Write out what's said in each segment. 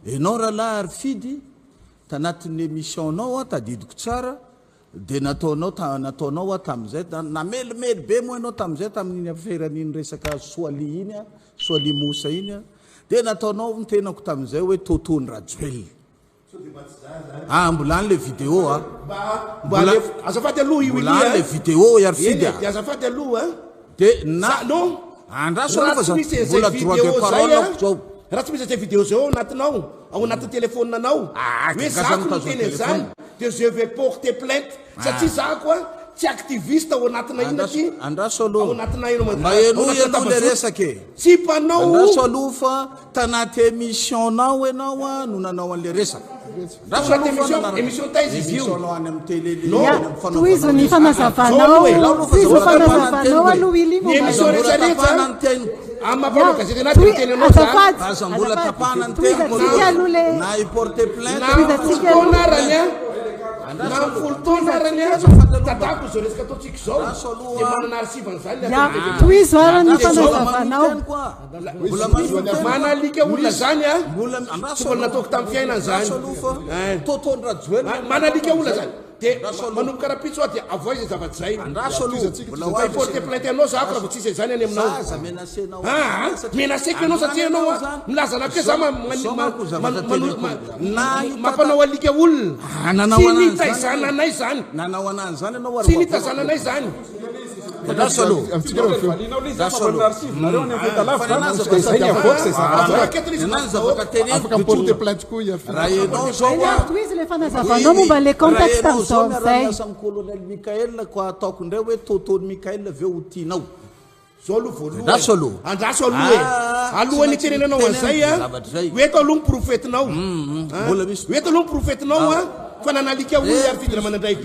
enao rahalahy ary fidy tanatin'ny émissionnao tadidiko tsara de nataonao tamizay namelimely be moa anao tamizay tamin'ny aferan'iny resaka soali iny soali mosa iny de nataonao mitenako tamizay hoe Toto Rajoel mbola le vidéo azafady aloha io mbola le vidéo yary fidy azafady aloha de non andraso aloha fa mbola droit de parole zao raha tsy misy zay vidéo zao anatinao ao anatin'ny téléphone-nanao hoe zako miteny zany de je vais porter plainte satria zako tsy activiste ao anatina ina ty andraso aloha ao anatina ino maeno le resake tsy mpanao andraso aloha fa tanaty émissionnao enao no nanao an'le resaka émission taizy view toizo ny fanazavanao toizo fanazavanao aloha ili ny émission rehetrarehetra amapano gazety anaty miteny anao aza mbola tapahana ny tena na iporte plainte tonarany na folo tonarany tatako zao resaka ataotsika zao de manana arsivany zany toizo arany fanazavanao manalika olona zany tsy mbola nataoko tamin'ny fiainana zany Toto Rajoel manalika olona zany de manomboka rapitso de avoa izy zavatsy zay iporte plainte anao zako raha vo tsisy zany any aminao menaseko anao satria anao milaza anake za mampanao alika olona tsy nitazananay zany nanao anany zany anao tsy nitazananay zany toizo le fanazavanao momba le contexte amizao amizay colonel Mikael ko ataoko ndray hoe Toto Mikael aveo ho tianao zao aloha voalohany andraso aloha alohan'ny tenenanao an'izay hoe eto aloha profetinao hoe eto aloha profetinao fa nanalika olona ary fidina manandray be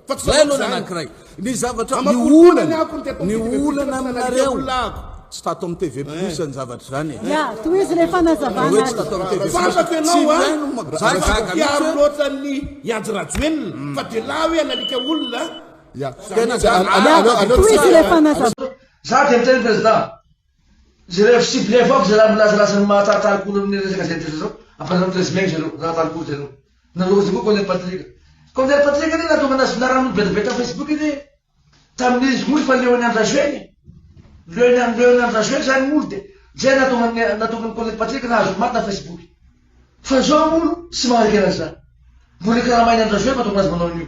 fa tsy anankiray ny zavatra ny olana aminareo tsy tato amin'ny TV plus ny zavatra zany toizo le fanazavana fantako ianao iaro loatra ny Yanji Rajoel fa de la hoe analika olona toizo le fanazavana za de miteny président je rêve ciblé avao za raha milazalasy ny mahataritalikolo amin'ny resaka zay zao ampana mitresimegny zareo zahatalikolo zareo narozy koa Colonel Patrick iny natonga anazy finarano betabeta Facebook iny tamin'izy moly fa leon'ny Rajoel leon'ny Rajoel zany moly de zay natonga ny Colonel Patrick nahazo maty na Facebook fa zao molo tsy magnariky anazy zany mbola karaha mainy Rajoel matonga azy manao an'io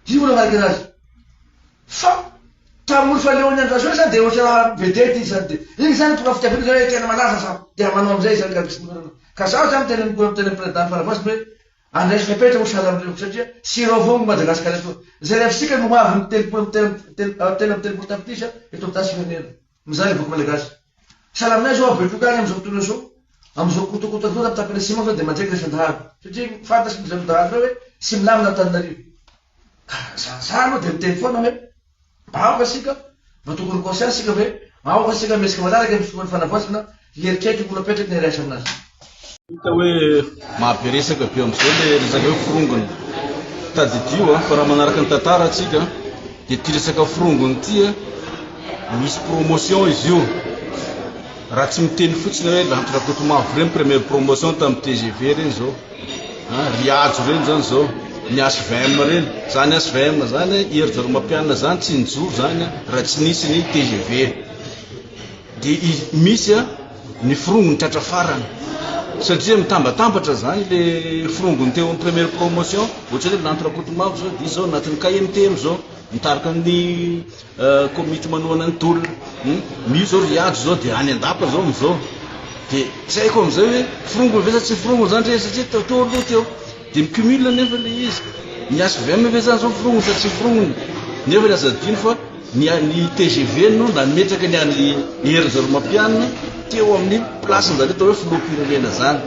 io mbola magnariky anazy fa tamolo fa leon'ny Rajoel zany de ohatra raha vedety izy zany de igny zany tonga fitiavany zany tena malaza sa de manao amizay zany ka zaho zany miteny président Faravoasy hoe andraisy fepetra osala amreo satria siro avao Madagasikara eto zay refsika no avy tena telopolo tapitrisa eto mitasy firenena mizany voko malagasy sala aminay zao abetrokany amizao fotoana zao amizao kotokotokoto amy tapile sima zao de mandreky resandahary satria fantasy resandahary reo hoe sy milamina Antananarivo za aloha de miteny foana hoe aoka sika mba tokony conscience sika hoe aoka sika mesika malaraky amy fotoan'ny Fanavoasina ierikeky mbola petraky ny raisa aminazy hita hoe mahabe resaka be amizao le resaka hoe firongony tadidio fa raha manaraka ny tantara atsika de ty resaka firongony ty misy promotion izy io raha tsy miteny fotsiny hoe l'Antrakotomavo reny première promotion tamin'ny TGV reny zao riajo reny zany zao ny HVM reny zany HVM zany hery zaromampianina zany tsy nijoro zany raha tsy nisy ny TGV de misy ny firongony tratra farany satria mitambatambatra zany le firongony teo amin'ny première promotion ohatra hoe l'Antrakotomavo zao de zao anatin'ny KMT zao mitarika ny komity manoana ny tolona misy zao riajo zao de any andapa zao amizao de tsy haiko amizay hoe firongony ve sa tsy firongony zany re satria tolo teo de micumule nefa le izy ny HVM ve zany zao firongony sa tsy firongony nefa le azadino fa ny TGV no nametraka ny any hery zaromampianina teo amin'ny place zany atao hoe filoham-pirenena zany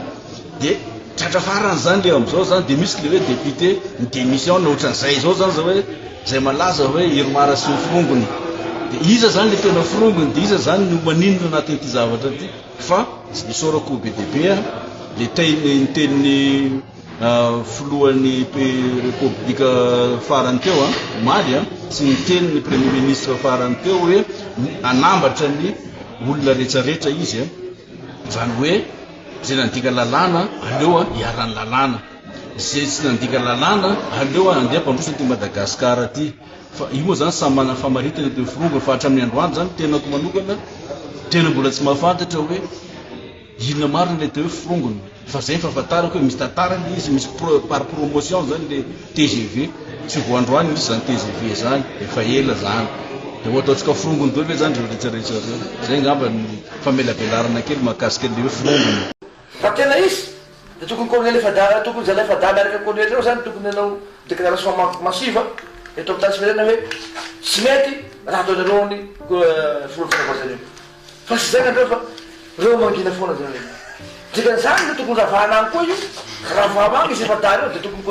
de tratra farany zany le amizao zany de misy le hoe député ny démission na ohatran'izay zao zany zao hoe zay malaza hoe Irmara sy ny firongony de iza zany le tena firongony de iza zany no maninona anatin'ity zavatra ty fa tsy nisorako be debe le tenin'ny filohan'ny république farany teo maly sy ny tenin'ny premier ministre farany teo hoe anambatra ny olona rehetrarehetra izy zany hoe zay nandika lalàna aleo hiarany lalàna zay tsy nandika lalàna aleo andeha mpandrosa ty Madagasikara ty fa io moa zany samy manana famaritana teo firongana fa hatramin'ny androany zany tenako manokana tena mbola tsy mahafantatra hoe inona marina le teo firongana fa zay fahafantarako hoe misy tantarany izy misy par promotion zany le TGV tsy vo androany misy zany TGV zany efa ela zany de ho ataotsika firongony dolo zany reo rehetrarehetra reo zay ngamba ny famelabelarana kely mahakasika le hoe firongana fa tena izy de tokony colonel efa tokony zalahy efa da miaraka colonel reo zany tokony anao déclaration massive eto amin'ny tany tsy firenena hoe tsy mety raha ataonareo ny filofanavaozareo fa sy zay nandreo fa reo mangina foana zany dikan'izany le tokony ravahana any koa io raha vahamanga izy efa da reo de tokony